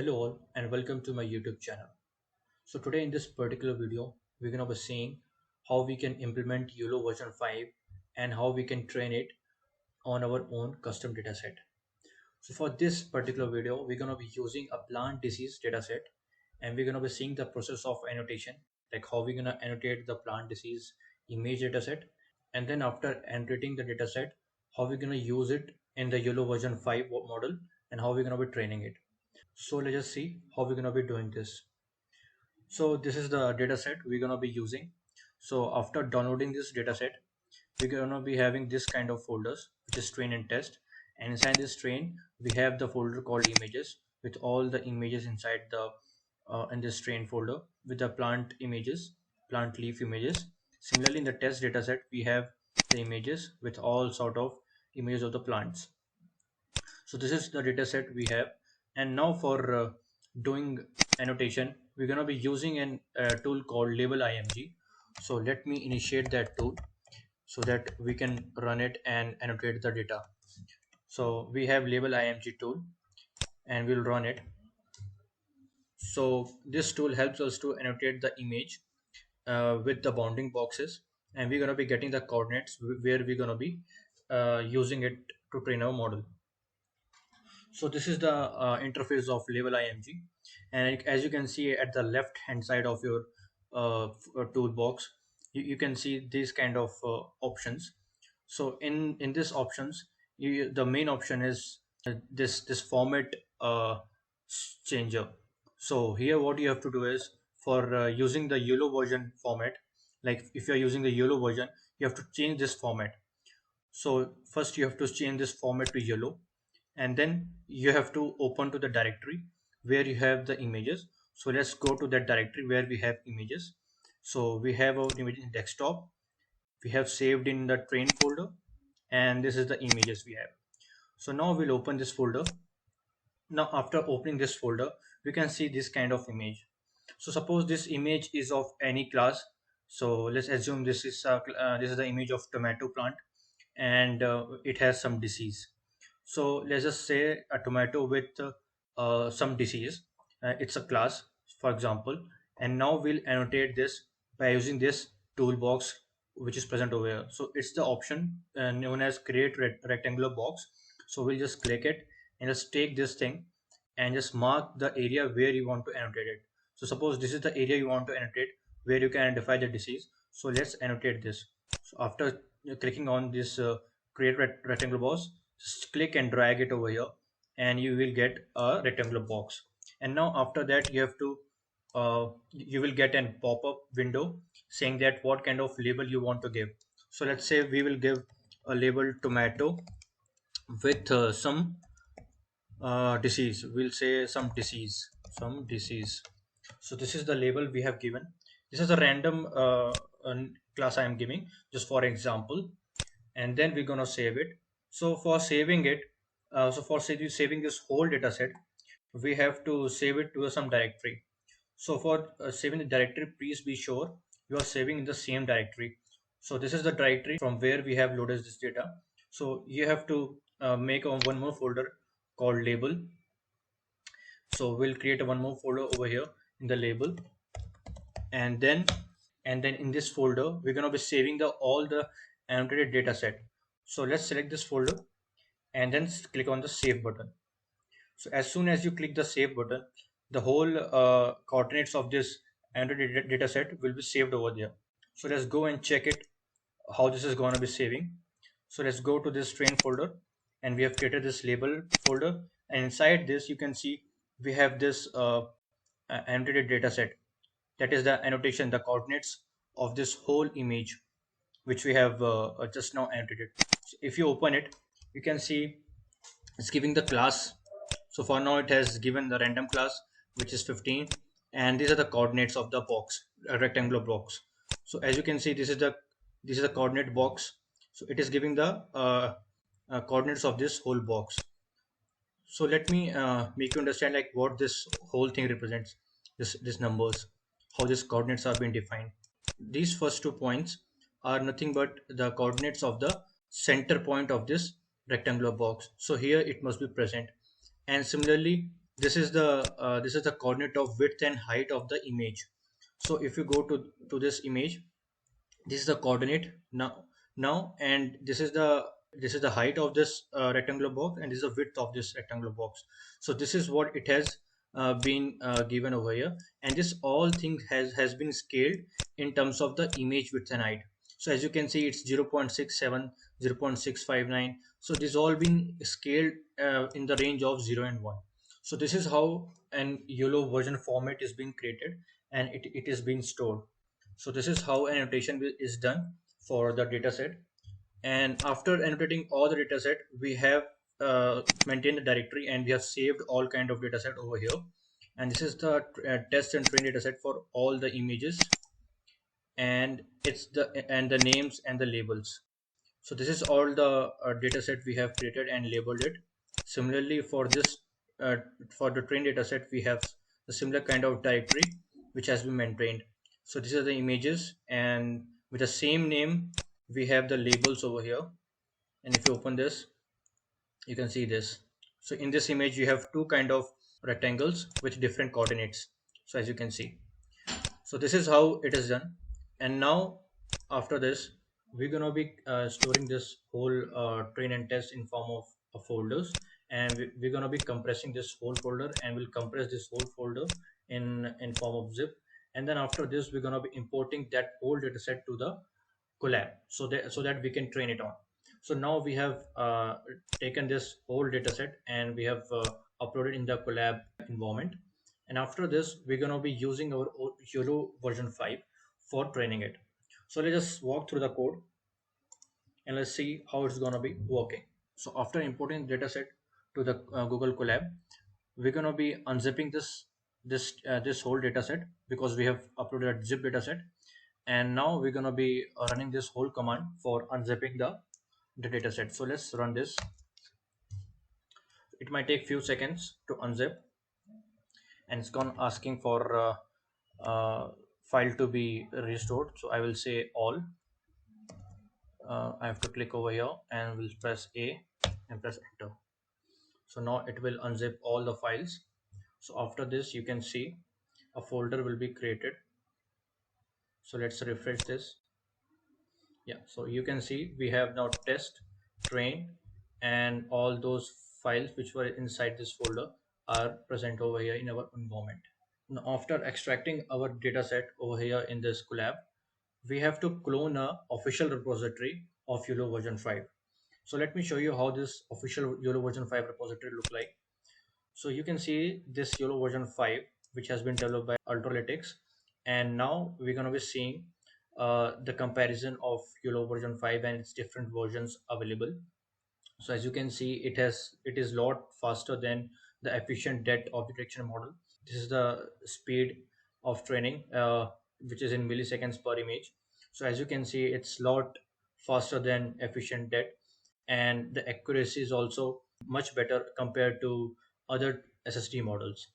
Hello all and welcome to my YouTube channel. So today in this particular video, we're going to be seeing how we can implement YOLO version 5 and how we can train it on our own custom dataset. So for this particular video, we're going to be using a plant disease dataset and we're going to be seeing the process of annotation, like how we're going to annotate the plant disease image dataset. And then after annotating the dataset, how we're going to use it in the YOLO version 5 model and how we're going to be training it. So let's just see how we're going to be doing this. So this is the data set we're going to be using. So after downloading this data set, we're going to be having this kind of folders, which is train and test. And inside this train, we have the folder called images with all the images inside the in this train folder with the plant images, plant leaf images. Similarly, in the test data set, we have the images with all sort of images of the plants. So this is the data set we have. And now for doing annotation, we're going to be using a tool called label Img. So let me initiate that tool so that we can run it and annotate the data. So we have label Img tool and we'll run it. So this tool helps us to annotate the image with the bounding boxes, and we're going to be getting the coordinates where we're going to be using it to train our model. So this is the interface of label img, and as you can see at the left hand side of your toolbox, you can see these kind of options. So in this options, the main option is this format changer. So here what you have to do is for using the YOLO version format, like if you're using the YOLO version, you have to change this format. So first you have to change this format to YOLO, and then you have to open to the directory where you have the images. So let's go to that directory where we have images. So we have our image in desktop, we have saved in the train folder, and this is the images we have. So now we'll open this folder. Now after opening this folder, we can see this kind of image. So suppose this image is of any class. So let's assume this is the image of tomato plant, and it has some disease. So let's just say a tomato with some disease. It's a class, for example, and now we'll annotate this by using this toolbox which is present over here. So it's the option known as create rectangular box. So we'll just click it and just take this thing and just mark the area where you want to annotate it. So suppose this is the area you want to annotate where you can identify the disease. So let's annotate this. So after clicking on this create rectangular box, just click and drag it over here and you will get a rectangular box. And now after that you will get a pop-up window saying that what kind of label you want to give. So let's say we will give a label tomato with some disease. We'll say some disease. So this is the label we have given. This is a random class I am giving just for example, and then we're gonna save it. So for saving it, saving this whole data set, we have to save it to some directory. So for saving the directory, please be sure you are saving in the same directory. So this is the directory from where we have loaded this data. So you have to make one more folder called label. So we'll create a one more folder over here in the label, and then in this folder we're going to be saving the all the annotated data set. So let's select this folder and then click on the save button. So as soon as you click the save button, the whole coordinates of this annotated data set will be saved over there. So let's go and check it how this is going to be saving. So let's go to this train folder, and we have created this label folder, and inside this you can see we have this annotated data set, that is the annotation, the coordinates of this whole image which we have just now annotated. So if you open it, you can see it's giving the class. So for now it has given the random class which is 15, and these are the coordinates of the box, a rectangular box. So as you can see, this is the coordinate box. So it is giving the coordinates of this whole box. So let me make you understand like what this whole thing represents, this numbers, how these coordinates are being defined. These first 2 points are nothing but the coordinates of the center point of this rectangular box. So here it must be present. And similarly, this is the coordinate of width and height of the image. So if you go to this image, this is the coordinate now, and this is the height of this rectangular box, and this is the width of this rectangular box. So this is what it has been given over here, and this all thing has been scaled in terms of the image width and height. So as you can see, it's 0.67, 0.659. So this all been scaled in the range of 0 and 1. So this is how an YOLO version format is being created, and it is being stored. So this is how an annotation is done for the dataset. And after annotating all the dataset, we have maintained the directory, and we have saved all kind of dataset over here. And this is the test and train dataset for all the images, and the names and the labels. So this is all the data set we have created and labeled it. Similarly, for this for the train data set, we have a similar kind of directory which has been maintained. So these are the images, and with the same name we have the labels over here. And if you open this, you can see this. So in this image you have two kind of rectangles with different coordinates. So as you can see, so this is how it is done. And now after this, we're gonna be storing this whole train and test in form of folders, and we're gonna be compressing this whole folder, and we'll compress this whole folder in form of zip. And then after this, we're gonna be importing that whole data set to the collab, so that we can train it on. So now we have taken this whole data set, and we have uploaded in the collab environment. And after this, we're going to be using our YOLO version 5 for training it. So let's just walk through the code, and let's see how it's going to be working. So after importing the dataset to the Google Colab, we're going to be unzipping this whole dataset, because we have uploaded a zip dataset. And now we're going to be running this whole command for unzipping the dataset. So let's run this. It might take few seconds to unzip, and it's gone asking for file to be restored. So I will say all. I have to click over here, and we'll press A and press enter. So now it will unzip all the files. So after this, you can see a folder will be created. So let's refresh this. Yeah, so you can see we have now test, train, and all those files which were inside this folder are present over here in our environment. Now after extracting our data set over here in this collab, we have to clone a official repository of YOLO version 5. So let me show you how this official YOLO version 5 repository look like. So you can see this YOLO version 5, which has been developed by Ultralytics. And now we're going to be seeing the comparison of YOLO version 5 and its different versions available. So as you can see, it is a lot faster than the efficient det object detection model. This is the speed of training, which is in milliseconds per image. So as you can see, it's a lot faster than efficient det, and the accuracy is also much better compared to other SSD models.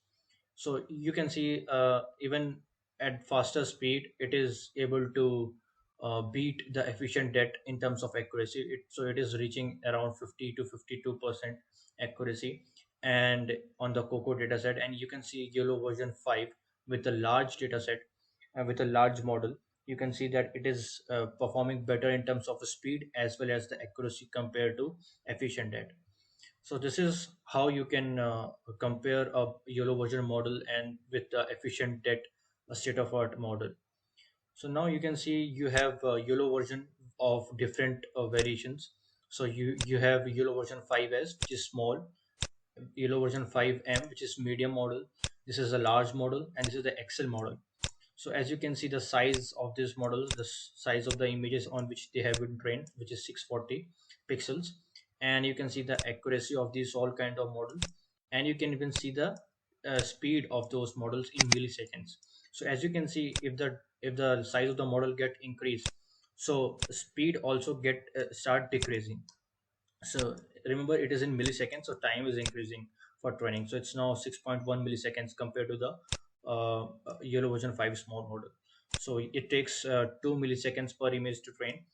So you can see even at faster speed, it is able to beat the efficient det in terms of accuracy. So it is reaching around 50 to 52% accuracy, and on the Coco dataset. And you can see YOLO version 5 with a large dataset and with a large model. You can see that it is performing better in terms of speed as well as the accuracy compared to efficient det. So this is how you can compare a YOLO version model and with the efficient det state of art model. So now you can see you have YOLO version of different variations. So you have YOLO version 5S, which is small, YOLO version 5M, which is medium model. This is a large model, and this is the XL model. So as you can see, the size of this model, the size of the images on which they have been trained, which is 640 pixels. And you can see the accuracy of these all kind of models, and you can even see the speed of those models in milliseconds. So as you can see, if the size of the model get increased, so speed also get start decreasing. So remember, it is in milliseconds, so time is increasing for training. So it's now 6.1 milliseconds compared to the YOLO version 5 small model. So it takes 2 milliseconds per image to train.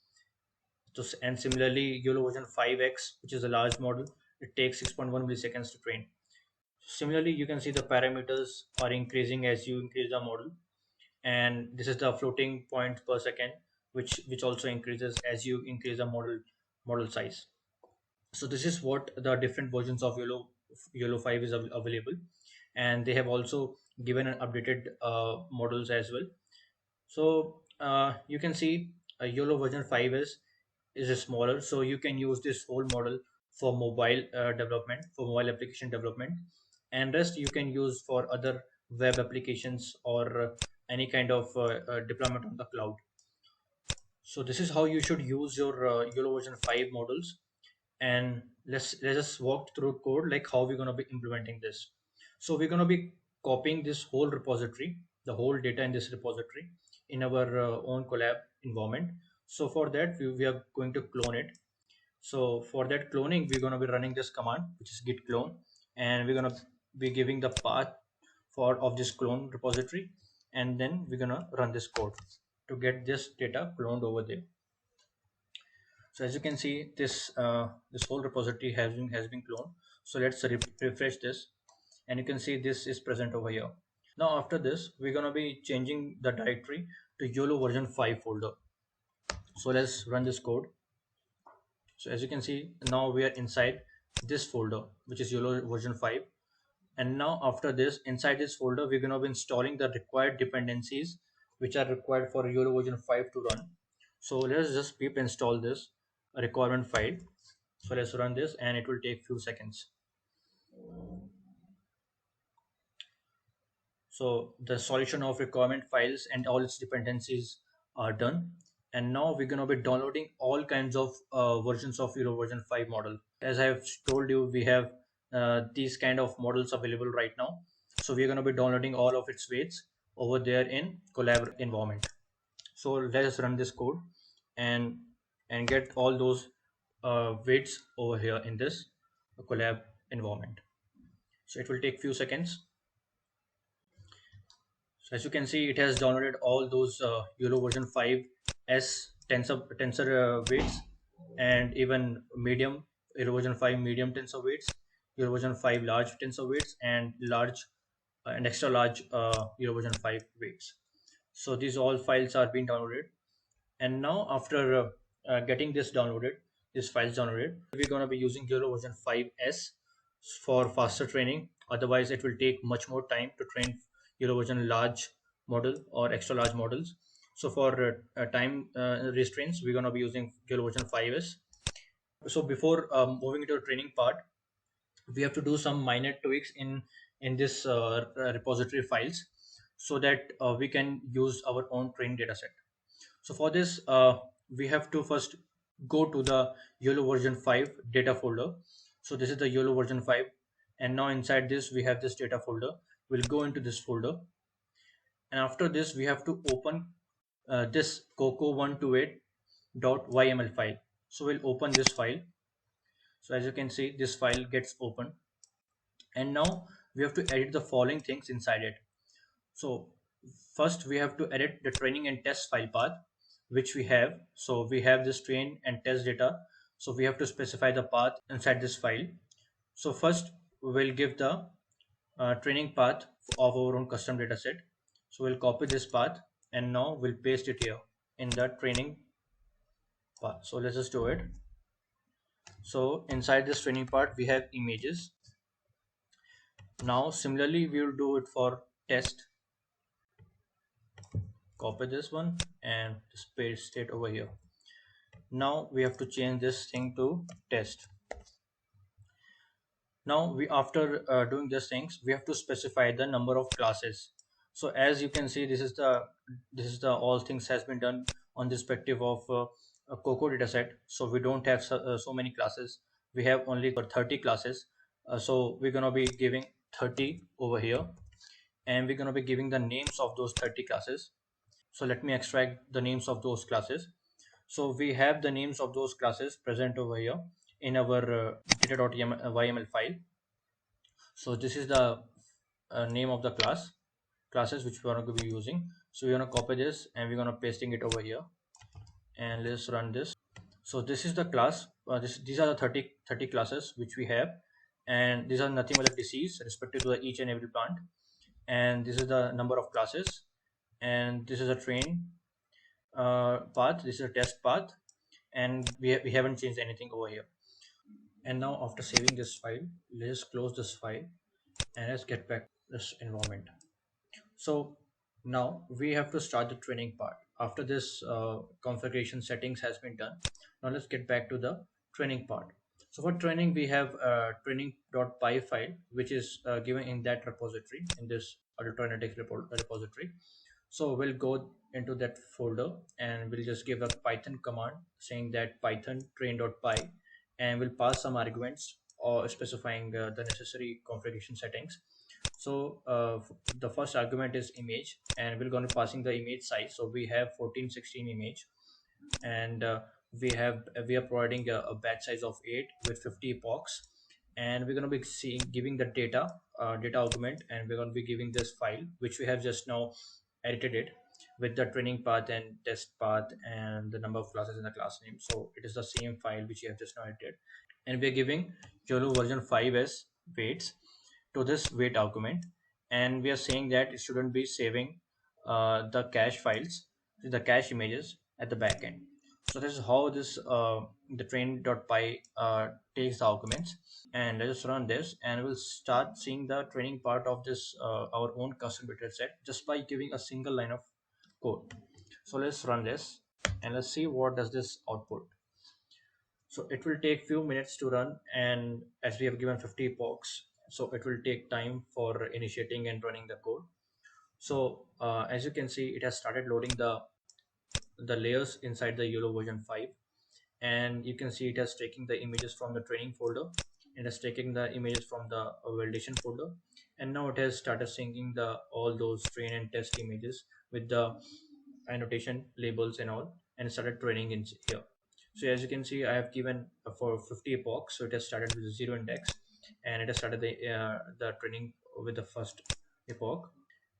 So, and similarly, YOLO version 5x, which is a large model, it takes 6.1 milliseconds to train. Similarly, you can see the parameters are increasing as you increase the model, and this is the floating point per second, which also increases as you increase the model size. So this is what the different versions of YOLOv5 is available, and they have also given an updated models as well. So you can see YOLO version 5 is smaller, so you can use this whole model for mobile development, for mobile application development, and rest you can use for other web applications or any kind of deployment on the cloud. So this is how you should use your YOLO version 5 models. And let's just walk through code like how we're going to be implementing this. So we're going to be copying this whole repository, the whole data in this repository, in our own collab environment. So for that we are going to clone it. So for that cloning we're going to be running this command, which is git clone, and we're going to be giving the path for of this clone repository, and then we're going to run this code to get this data cloned over there. So as you can see, this whole repository has been cloned. So let's refresh this, and you can see this is present over here. Now after this, we're gonna be changing the directory to YOLO version 5 folder. So let's run this code. So as you can see, now we are inside this folder, which is YOLO version 5. And now after this, inside this folder, we're gonna be installing the required dependencies which are required for YOLO version 5 to run. So let's just pip install this requirement file. So let's run this, and it will take few seconds. So the solution of requirement files and all its dependencies are done. And now we're going to be downloading all kinds of versions of YOLO version 5 model. As I have told you, we have these kind of models available right now. So we're going to be downloading all of its weights over there in collab environment. So let us run this code and get all those weights over here in this collab environment. So it will take few seconds. So as you can see, it has downloaded all those YOLO version 5 S tensor weights, and even medium YOLO version 5 medium tensor weights, YOLO version 5 large tensor weights, and large and extra large YOLO version 5 weights. So these all files are being downloaded, and now after getting this files downloaded, we're going to be using YOLO version 5s for faster training. Otherwise it will take much more time to train YOLO version large model or extra large models. So for time restraints, we're going to be using YOLO version 5s. So before moving into the training part, we have to do some minor tweaks in this repository files, so that we can use our own training dataset. So for this, we have to first go to the YOLO version 5 data folder. So this is the YOLO version 5, and now inside this we have this data folder. We'll go into this folder, and after this we have to open this coco128.yml file. So we'll open this file. So as you can see, this file gets open, and now we have to edit the following things inside it. So first we have to edit the training and test file path, which we have. So we have this train and test data. So we have to specify the path inside this file. So first we'll give the training path of our own custom data set. So we'll copy this path, and now we'll paste it here in the training path. So let's just do it. So inside this training part we have images. Now similarly we will do it for test. Copy this one and just paste it over here. Now we have to change this thing to test. Now we, after doing these things, we have to specify the number of classes. So as you can see, this is the all things has been done on the perspective of a coco dataset. So we don't have so many classes. We have only got 30 classes. So we're gonna be giving 30 over here, and we're gonna be giving the names of those 30 classes. So let me extract the names of those classes. So we have the names of those classes present over here in our data.yml file. So this is the name of the classes which we are going to be using. So we're going to copy this, and we're going to pasting it over here, and let's run this. So this is the class. These are the 30 classes which we have, and these are nothing but the disease respective to the each and every plant, and this is the number of classes, and this is a train path, this is a test path, and we haven't changed anything over here. And now after saving this file, let's close this file and let's get back this environment. So now we have to start the training part. After this configuration settings has been done, now let's get back to the training part. So for training, we have training.py file, which is given in that repository, in this Ultra Analytics repository. So we'll go into that folder and we'll just give a Python command saying that Python train.py, and we'll pass some arguments or specifying the necessary configuration settings. So the first argument is image, and we're going to passing the image size. So we have 1416 image, and we are providing a batch size of 8 with 50 epochs, and we're going to be giving the data argument, and we're going to be giving this file which we have just now edited it with the training path and test path and the number of classes in the class name. So it is the same file which you have just now edited, and we are giving YOLO version 5 as weights to this weight argument, and we are saying that it shouldn't be saving the cache files, the cache images at the backend. So this is how this the train.py takes the arguments, and let's just run this and we'll start seeing the training part of this our own custom data set just by giving a single line of code. So let's run this and let's see what does this output. So it will take few minutes to run, and as we have given 50 epochs, so it will take time for initiating and running the code. So as you can see, it has started loading the layers inside the YOLO version 5, and you can see it has taking the images from the training folder, it has taking the images from the validation folder, and now it has started syncing the all those train and test images with the annotation labels and all, and started training in here. So as you can see, I have given for 50 epochs, so it has started with 0 index, and it has started the training with the first epoch,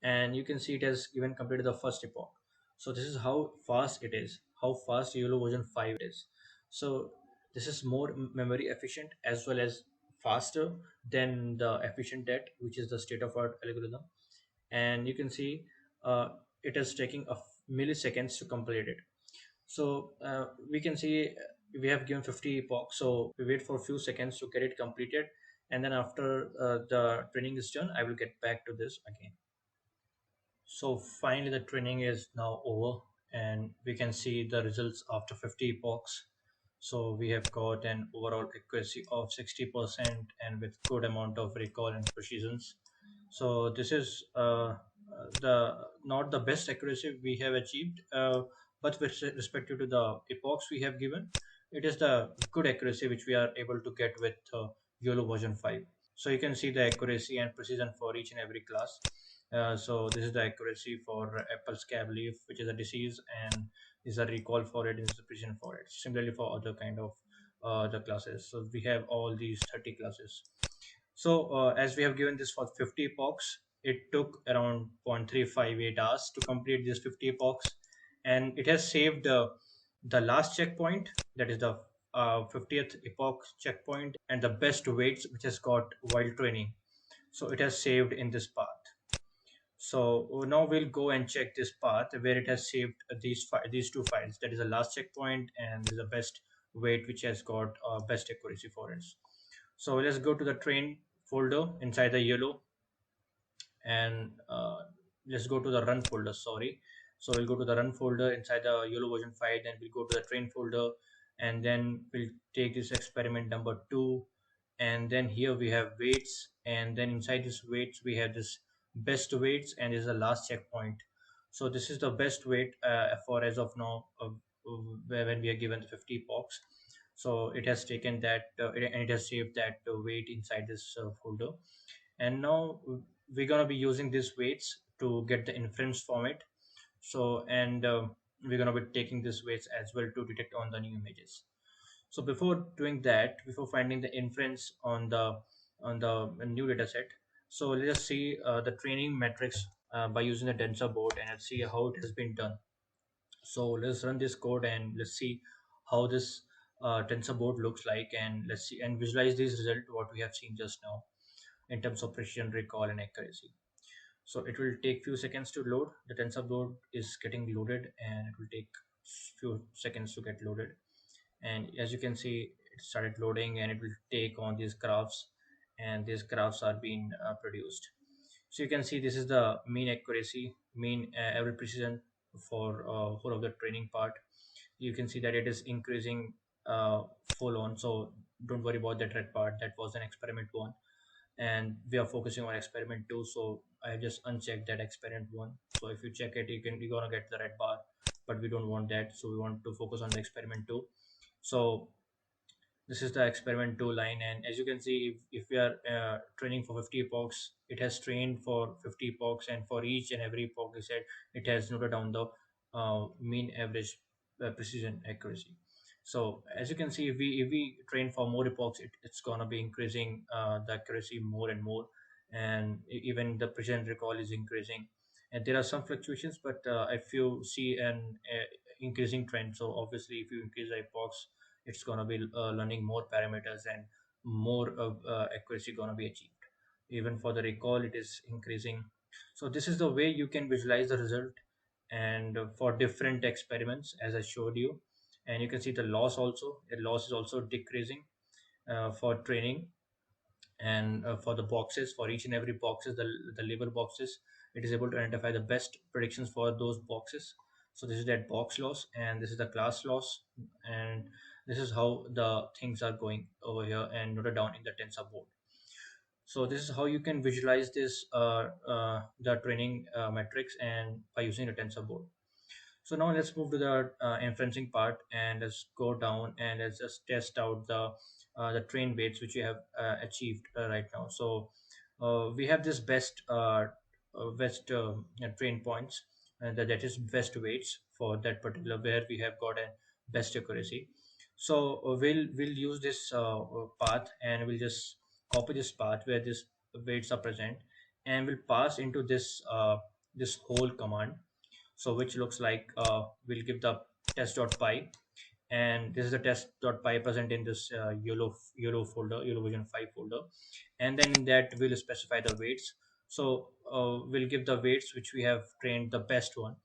and you can see it has even completed the first epoch. So this is how fast it is, how fast YOLO version 5 is. So this is more memory efficient as well as faster than the efficient det, which is the state of art algorithm. And you can see it is taking a milliseconds to complete it. So we can see we have given 50 epochs, so we wait for a few seconds to get it completed, and then after the training is done, I will get back to this again. So finally the training is now over, and we can see the results after 50 epochs. So we have got an overall accuracy of 60% and with good amount of recall and precisions. So this is the not the best accuracy we have achieved, but with respect to the epochs we have given, it is the good accuracy which we are able to get with YOLO version 5. So you can see the accuracy and precision for each and every class. So this is the accuracy for apple scab leaf, which is a disease, and is a recall for it, is a precision for it. Similarly for other kind of the classes. So we have all these 30 classes. So as we have given this for 50 epochs, it took around 0.358 hours to complete this 50 epochs, and it has saved the last checkpoint, that is the 50th epoch checkpoint, and the best weights which has got while training. So it has saved in this path. So now we'll go and check this path where it has saved these two files. That is the last checkpoint and the best weight which has got best accuracy for us. So let's go to the train folder inside the YOLO, and let's go to the run folder. Sorry. So we'll go to the run folder inside the YOLO version 5, then we'll go to the train folder, and then we'll take this experiment number 2, and then here we have weights, and then inside this weights we have this best weights, and is the last checkpoint. So this is the best weight for as of now when we are given the 50 epochs. So it has taken that and it has saved that weight inside this folder, and now we're going to be using these weights to get the inference format. So and we're going to be taking these weights as well to detect on the new images. So before doing that, before finding the inference on the new data set, so let's just see the training metrics by using the denser board, and let's see how it has been done. So let's run this code and let's see how this tensor board looks like, and let's see and visualize this result what we have seen just now in terms of precision, recall, and accuracy. So it will take few seconds to load. The tensor board is getting loaded, and it will take few seconds to get loaded. And as you can see, it started loading, and it will take on these graphs, and these graphs are being produced. So you can see this is the mean accuracy, mean average precision for whole of the training part. You can see that it is increasing full on. So don't worry about that red part. That was an experiment one, and we are focusing on experiment 2. So I just unchecked that experiment 1. So if you check it, you're gonna get the red bar, but we don't want that, so we want to focus on the experiment 2. So this is the experiment 2 line, and as you can see, if we are training for 50 epochs, it has trained for 50 epochs, and for each and every epoch, it said it has noted down the mean average precision accuracy. So as you can see, if we train for more epochs, it's gonna be increasing the accuracy more and more, and even the precision recall is increasing. And there are some fluctuations, but if you see an increasing trend, so obviously if you increase the epochs, it's gonna be learning more parameters, and more of accuracy gonna be achieved. Even for the recall, it is increasing. So this is the way you can visualize the result, and for different experiments as I showed you. And you can see the loss also. The loss is also decreasing for training, and for the boxes, for each and every boxes, the label boxes, it is able to identify the best predictions for those boxes. So this is that box loss, and this is the class loss, and this is how the things are going over here and noted down in the tensor board. So this is how you can visualize this the training metrics and by using the tensor board. So now let's move to the inferencing part, and let's go down and let's just test out the train weights which we have achieved right now. So we have this best train points, and that is best weights for that particular where we have got a best accuracy. So we'll use this path, and we'll just copy this path where this weights are present, and we'll pass into this whole command. So which looks like we'll give the test.py, and this is the test.py present in this YOLO folder, YOLOv5 folder. And then in that we'll specify the weights. So we'll give the weights which we have trained the best one.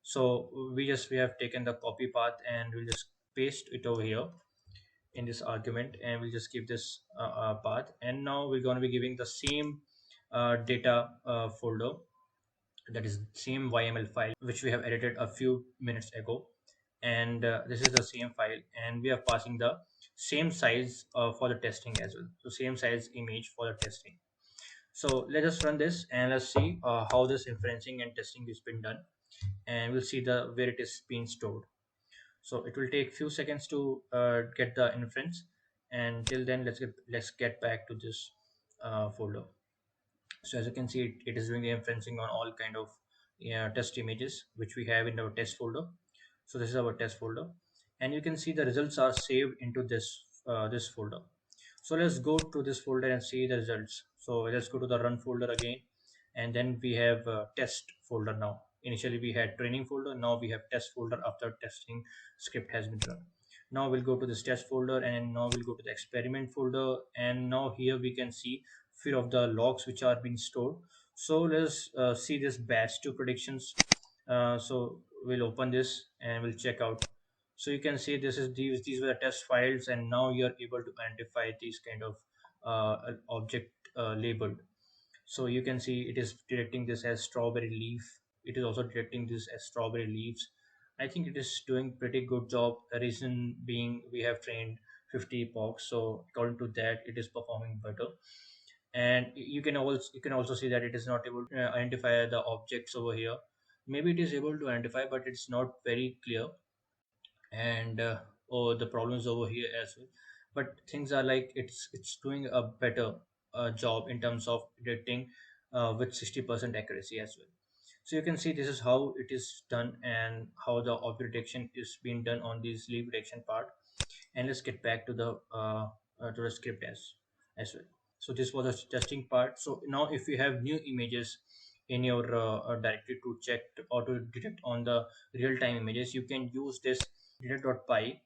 So we have taken the copy path, and we'll just paste it over here in this argument, and we'll just give this path. And now we're going to be giving the same data folder, that is same YML file which we have edited a few minutes ago. And this is the same file, and we are passing the same size for the testing as well. So same size image for the testing. So let us run this, and let's see how this inferencing and testing has been done, and we'll see the where it is being stored. So it will take few seconds to get the inference, and till then let's get back to this folder. So as you can see, it is doing the inferencing on all kind of test images which we have in our test folder. So this is our test folder, and you can see the results are saved into this folder. So let's go to this folder and see the results. So let's go to the run folder again, and then we have test folder now. Initially we had training folder, now we have test folder after testing script has been run. Now we'll go to this test folder, and now we'll go to the experiment folder, and now here we can see few of the logs which are being stored. So let's see this batch 2 predictions. So we'll open this and we'll check out. So you can see this is these were the test files, and now you're able to identify these kind of object labeled. So you can see it is detecting this as strawberry leaf. It is also detecting this as strawberry leaves. I think it is doing pretty good job. The reason being we have trained 50 epochs, so according to that it is performing better. And you can also see that it is not able to identify the objects over here. Maybe it is able to identify, but it's not very clear. And oh, the problems over here as well. But things are like it's doing a better job in terms of detecting with 60% accuracy as well. So you can see this is how it is done, and how the object detection is being done on this leaf detection part. And let's get back to the script as well. So this was a testing part. So now if you have new images in your directory to check or to detect on the real-time images, you can use this reader.py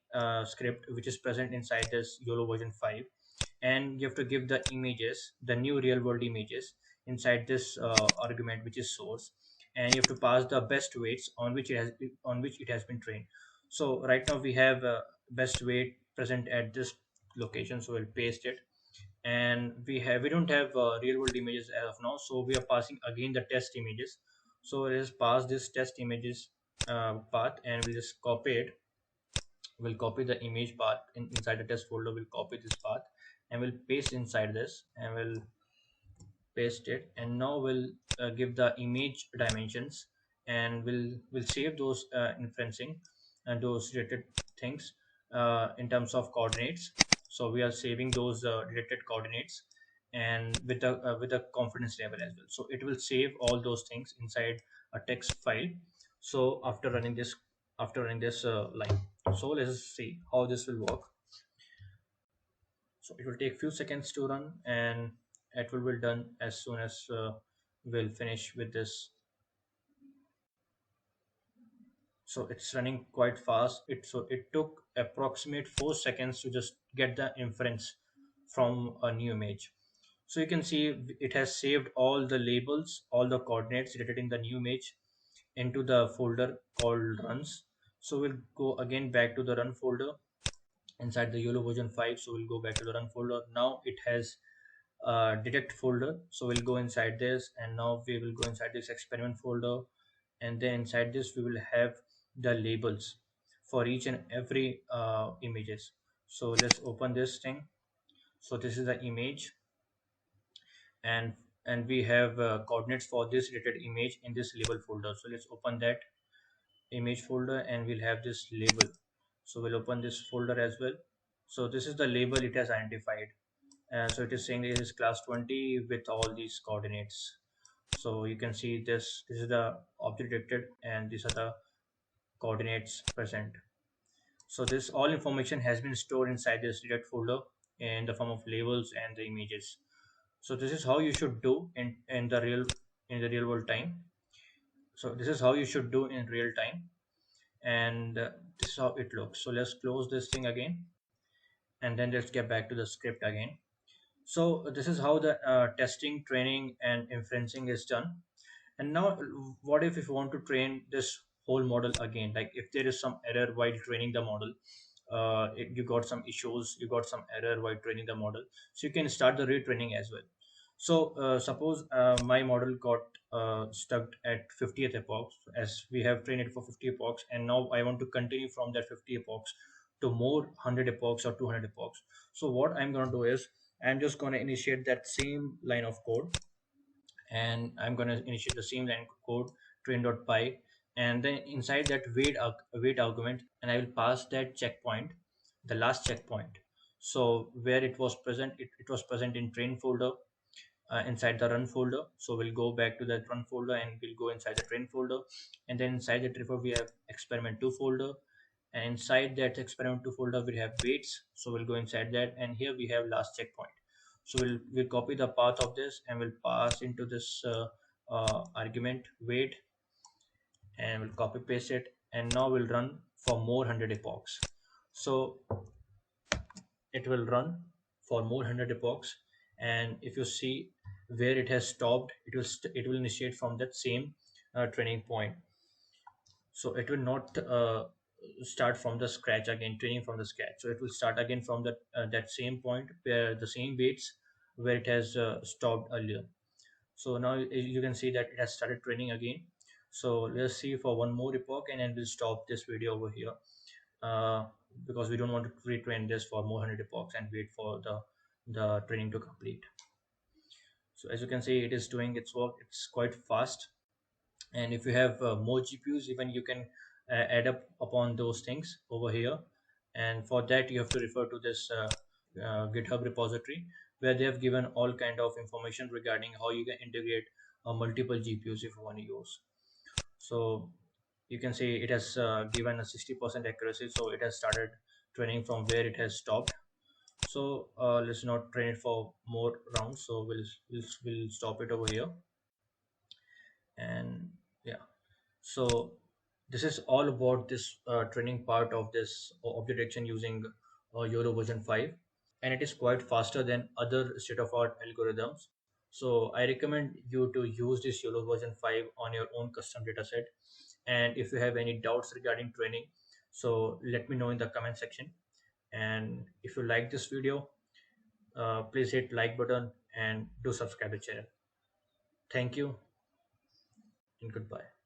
script which is present inside this YOLO version 5, and you have to give the images, the new real world images, inside this argument which is source, and you have to pass the best weights on which it has been trained. So right now we have best weight present at this location, so we'll paste it. And we don't have real world images as of now, so we are passing again the test images. So let's pass this test images path, and we'll just copy it. We'll copy the image path inside the test folder. We'll copy this path and we'll paste inside this, and we'll paste it. And now we'll give the image dimensions, and we'll save those inferencing and those related things in terms of coordinates. So we are saving those related coordinates, and with the confidence level as well. So it will save all those things inside a text file. So after running this line, so let's see how this will work. So it will take few seconds to run, and it will be done as soon as we'll finish with this. So it's running quite fast. It took approximate 4 seconds to just get the inference from a new image. So you can see it has saved all the labels, all the coordinates related in the new image into the folder called runs. So we'll go again back to the run folder inside the YOLO version 5. So we'll go back to the run folder. Now it has detect folder, so we'll go inside this, and now we will go inside this experiment folder, and then inside this we will have the labels for each and every images. So let's open this thing. So this is the image, and we have coordinates for this related image in this label folder. So let's open that image folder, and we'll have this label. So we'll open this folder as well. So this is the label it has identified. So it is saying this is class 20 with all these coordinates. So you can see this is the object detected, and these are the coordinates present. So this all information has been stored inside this direct folder in the form of labels and the images. So this is how you should do in the real world time. So this is how you should do in real time, and this is how it looks. So let's close this thing again, and then let's get back to the script again. So this is how the testing, training, and inferencing is done. And now, what if you want to train this whole model again? Like if there is some error while training the model, you got some issues, you got some error while training the model, so you can start the retraining as well. So suppose my model got stuck at 50th epoch, as we have trained it for 50 epochs, and now I want to continue from that 50 epochs to more 100 epochs or 200 epochs. So what I'm going to do is I'm just going to initiate that same line of code, and I'm going to initiate the same line code train.py, and then inside that wait argument, and I will pass that checkpoint, the last checkpoint. So where it was present, it was present in train folder inside the run folder. So we'll go back to that run folder, and we'll go inside the train folder, and then inside the folder we have experiment2 folder, and inside that experiment2 folder we have weights. So we'll go inside that, and here we have last checkpoint. So we'll copy the path of this, and we'll pass into this argument weight, and we'll copy paste it, and now we'll run for more 100 epochs. So it will run for more 100 epochs, and if you see where it has stopped, it will initiate from that same training point. So it will not start from the scratch again, training from the scratch. So it will start again from that same point, where the same weights where it has stopped earlier. So now you can see that it has started training again. So let's see for one more epoch, and then we'll stop this video over here, uh, because we don't want to retrain this for more 100 epochs and wait for the training to complete. So as you can see, it is doing its work. It's quite fast, and if you have more GPUs, even you can add up upon those things over here. And for that you have to refer to this GitHub repository, where they have given all kind of information regarding how you can integrate multiple GPUs if you want to use. So you can see it has given a 60% accuracy, so it has started training from where it has stopped. So let's not train it for more rounds, so we'll stop it over here. And yeah, so This is all about this training part of this object action using YOLO version 5, and it is quite faster than other state-of-art algorithms. So I recommend you to use this YOLO version 5 on your own custom dataset. And if you have any doubts regarding training, so let me know in the comment section. And if you like this video, please hit like button and do subscribe the channel. Thank you and goodbye.